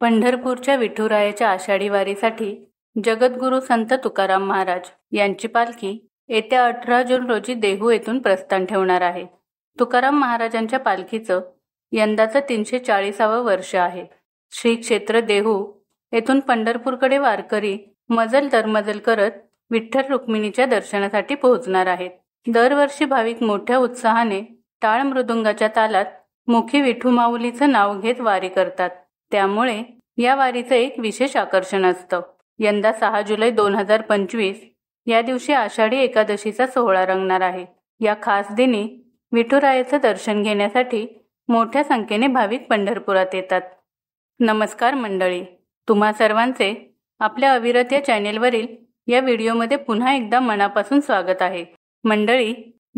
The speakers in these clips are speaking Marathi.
पंढरपूरच्या विठुरायाच्या आषाढी वारीसाठी जगद्गुरू संत तुकाराम महाराज यांची पालखी येत्या 18 जून रोजी देहू येथून प्रस्थान ठेवणार आहे. तुकाराम महाराजांच्या पालखीचं यंदाचं 340वं वर्ष आहे. श्री क्षेत्र देहू येथून पंढरपूरकडे वारकरी मजल दरमजल करत विठ्ठल रुक्मिणीच्या दर्शनासाठी पोहोचणार आहेत. दरवर्षी भाविक मोठ्या उत्साहाने टाळ मृदुंगाच्या तालात मुखी विठू माऊलीचं नाव घेत वारी करतात. त्यामुळे या वारीचं एक विशेष आकर्षण असतं. यंदा 6 जुलै 2025 या दिवशी आषाढी एकादशीचा सोहळा रंगणार आहे. या खास दिनी विठुरायाचं दर्शन घेण्यासाठी मोठ्या संख्येने भाविक पंढरपुरात येतात. नमस्कार मंडळी, तुम्हा सर्वांचे आपल्या अविरत या चॅनेलवरील या व्हिडिओमध्ये पुन्हा एकदा मनापासून स्वागत आहे. मंडळी,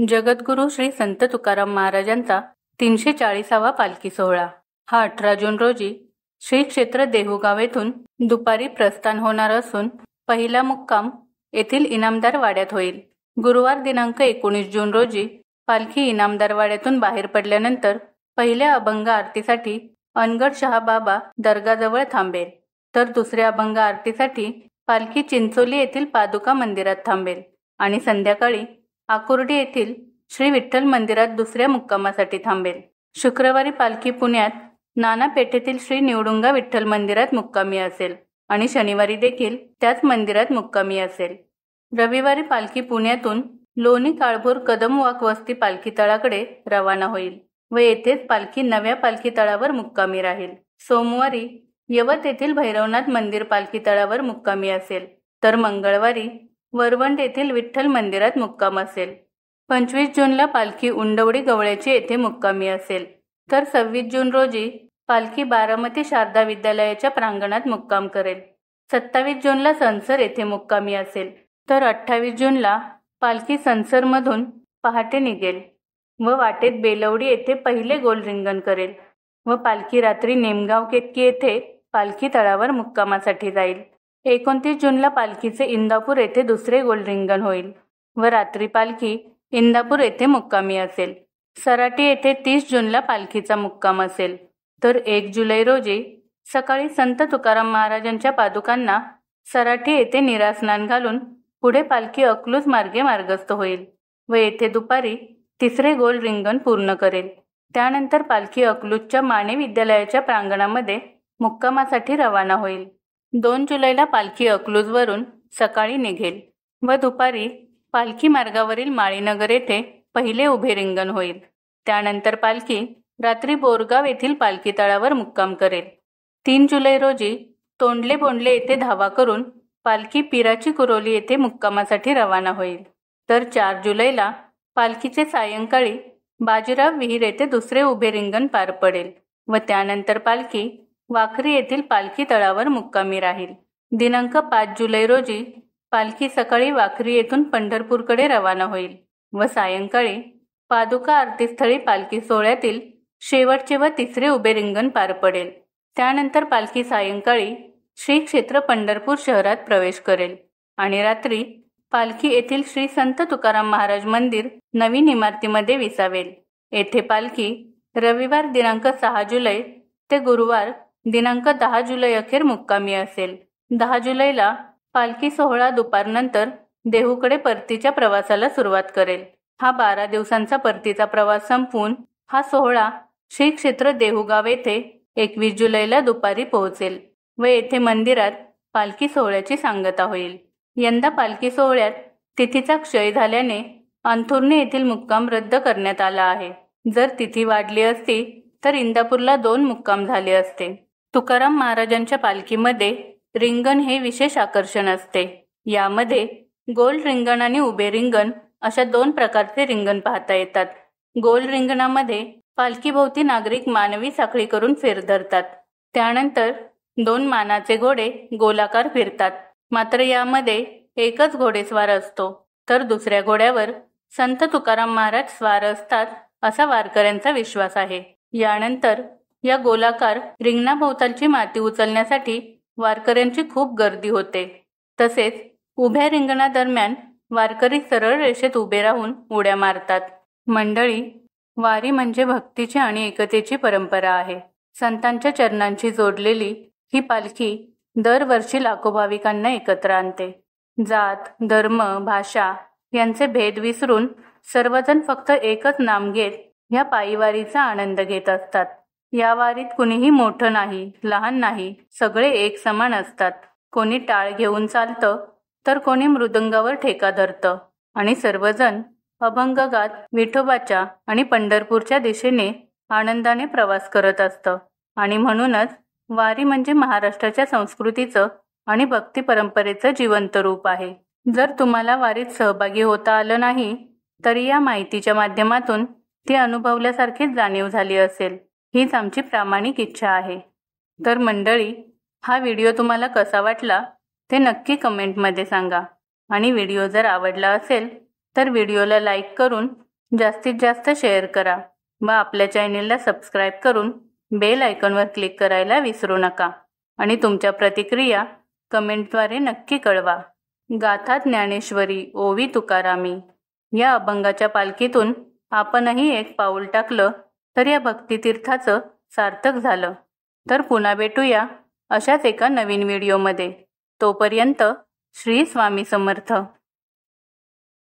जगद्गुरू श्री संत तुकाराम महाराजांचा 340वा पालखी सोहळा हा 18 जून रोजी श्री क्षेत्र देहूगाव येथून दुपारी प्रस्थान होणार असून पहिला मुक्काम येथील इनामदार वाड्यात होईल. गुरुवार दिनांक 19 जून रोजी पालखी इनामदार वाड्यातून बाहेर पडल्यानंतर पहिल्या अभंग आरतीसाठी अनगड शहाबाबा दर्गाजवळ थांबेल, तर दुसऱ्या अभंग आरतीसाठी पालखी चिंचोली येथील पादुका मंदिरात थांबेल आणि संध्याकाळी आकुर्डी येथील श्री विठ्ठल मंदिरात दुसऱ्या मुक्कामासाठी थांबेल. शुक्रवारी पालखी पुण्यात नाना पेठेतील श्री निवडुंगा विठ्ठल मंदिरात मुक्कामी असेल आणि शनिवारी देखील त्याच मंदिरात मुक्कामी असेल. रविवारी पालखी पुण्यातून लोणी काळभोर कदमवाक वस्ती पालखी तळाकडे रवाना होईल व येथेच पालखी नव्या पालखी तळावर मुक्कामी राहील. सोमवारी यवत येथील भैरवनाथ मंदिर पालखी तळावर मुक्कामी असेल, तर मंगळवारी वरवंड येथील विठ्ठल मंदिरात मुक्काम असेल. 25 जूनला पालखी उंडवडी गवळ्याची येथे मुक्कामी असेल, तर 26 जून रोजी पालखी बारामती शारदा विद्यालयाच्या प्रांगणात मुक्काम करेल. 27 जूनला संसर येथे मुक्कामी असेल, तर 28 जूनला पालखी संसरमधून पहाटे निघेल व वाटेत बेलवडी येथे पहिले गोल रिंगण करेल व पालखी रात्री नेमगाव केतकी येथे पालखी तळावर मुक्कामासाठी जाईल. 29 जूनला पालखीचे इंदापूर येथे दुसरे गोल रिंगण होईल व रात्री पालखी इंदापूर येथे मुक्कामी असेल. सराटी येथे 30 जूनला पालखीचा मुक्काम असेल, तर 1 जुलै रोजी सकाळी संत तुकाराम महाराजांच्या पादुकांना सराटी येथे निरास्नान घालून पुढे पालखी अकलूज मार्गे मार्गस्थ होईल व येथे दुपारी तिसरे गोल रिंगण पूर्ण करेल. त्यानंतर पालखी अकलूजच्या माने विद्यालयाच्या प्रांगणामध्ये मुक्कामासाठी रवाना होईल. 2 जुलैला पालखी अकलूजवरून सकाळी निघेल व दुपारी पालखी मार्गावरील माळीनगर येथे पहिले उभे रिंगण होईल. त्यानंतर पालखी रात्री बोरगाव येथील पालखी तळावर मुक्काम करेल. 3 जुलै रोजी तोंडले बोंडले येथे धावा करून पालखी पिराची कुरोली येथे मुक्कामासाठी रवाना होईल, तर 4 जुलैला पालखीचे सायंकाळी बाजीराव विहीर येथे दुसरे उभे रिंगण पार पडेल व त्यानंतर पालखी वाखरी येथील पालखी तळावर मुक्कामी राहील. दिनांक 5 जुलै रोजी पालखी सकाळी वाखरी येथून पंढरपूरकडे रवाना होईल व सायंकाळी पादुका आरतीस्थळी पालखी सोहळ्यातील शेवटचे व तिसरे उभे रिंगण पार पडेल. त्यानंतर पालखी सायंकाळी श्री क्षेत्र पंढरपूर शहरात प्रवेश करेल आणि रात्री पालखी येथील श्री संत तुकाराम महाराज मंदिर नवीन इमारतीमध्ये विसावेल. येथे पालखी रविवार दिनांक 6 जुलै ते गुरुवार दिनांक 10 जुलै अखेर मुक्कामी असेल. 10 जुलैला पालखी सोहळा दुपारनंतर देहूकडे परतीच्या प्रवासाला सुरुवात करेल. हा 12 दिवसांचा परतीचा प्रवास संपवून हा सोहळा श्री क्षेत्र देहूगाव येथे 21 जुलैला दुपारी पोहोचेल व येथे मंदिरात पालखी सोहळ्याची सांगता होईल. यंदा पालखी सोहळ्यात तिथीचा क्षय झाल्याने अंथुर्णी येथील मुक्काम रद्द करण्यात आला आहे. जर तिथी वाढली असती तर इंदापूरला 2 मुक्काम झाले असते. तुकाराम महाराजांच्या पालखीमध्ये रिंगण हे विशेष आकर्षण असते. यामध्ये गोल रिंगण आणि उभे रिंगण अशा 2 प्रकारचे रिंगण पाहता येतात. गोल रिंगणामध्ये पालखीभोवती नागरिक मानवी साखळी करून फेर धरतात. त्यानंतर 2 मानाचे घोडे गोलाकार फिरतात. मात्र यामध्ये एकच घोडेस्वार असतो, तर दुसऱ्या घोड्यावर संत तुकाराम महाराज स्वार असतात असा वारकऱ्यांचा विश्वास आहे. यानंतर या गोलाकार रिंगणाभोवतालची माती उचलण्यासाठी वारकऱ्यांची खूप गर्दी होते. तसेच उभ्या रिंगणादरम्यान वारकरी सरळ रेषेत उभे राहून उड्या मारतात. मंडळी, वारी म्हणजे भक्तीची आणि एकतेची परंपरा आहे. संतांच्या चरणांशी जोडलेली ही पालखी दरवर्षी लाखो भाविकांना एकत्र आणते. जात, धर्म, भाषा यांचे भेद विसरून सर्वजण फक्त एकच नाम घेत ह्या पायीवारीचा आनंद घेत असतात. या वारीत कुणीही मोठं नाही, लहान नाही, सगळे एक समान असतात. कोणी टाळ घेऊन चालतं तर कोणी मृदंगावर ठेका धरतं आणि सर्वजण अभंग गात विठोबाच्या आणि पंढरपूरच्या दिशेने आनंदाने प्रवास करत असतं. आणि म्हणूनच वारी म्हणजे महाराष्ट्राच्या संस्कृतीचं आणि भक्ती परंपरेचं जिवंत रूप आहे. जर तुम्हाला वारीत सहभागी होता आलं नाही तरी या माहितीच्या माध्यमातून ती अनुभवल्यासारखीच जाणीव झाली असेल, हीच आमची प्रामाणिक इच्छा आहे. तर मंडळी, हा व्हिडिओ तुम्हाला कसा वाटला ते नक्की कमेंटमध्ये सांगा. आणि व्हिडिओ जर आवडला असेल तर व्हिडिओला लाईक करून जास्तीत जास्त शेअर करा व आपल्या चॅनेलला सबस्क्राईब करून बेल आयकॉनवर क्लिक करायला विसरू नका. आणि तुमच्या प्रतिक्रिया कमेंटद्वारे नक्की कळवा. गाथा ज्ञानेश्वरी ओवी तुकारामी या अभंगाच्या पालखीतून आपणही एक पाऊल टाकलं तर या भक्तितीर्थाचं सार्थक झालं. तर पुन्हा भेटूया अशाच एका नवीन व्हिडिओमध्ये. तोपर्यंत श्री स्वामी समर्थ.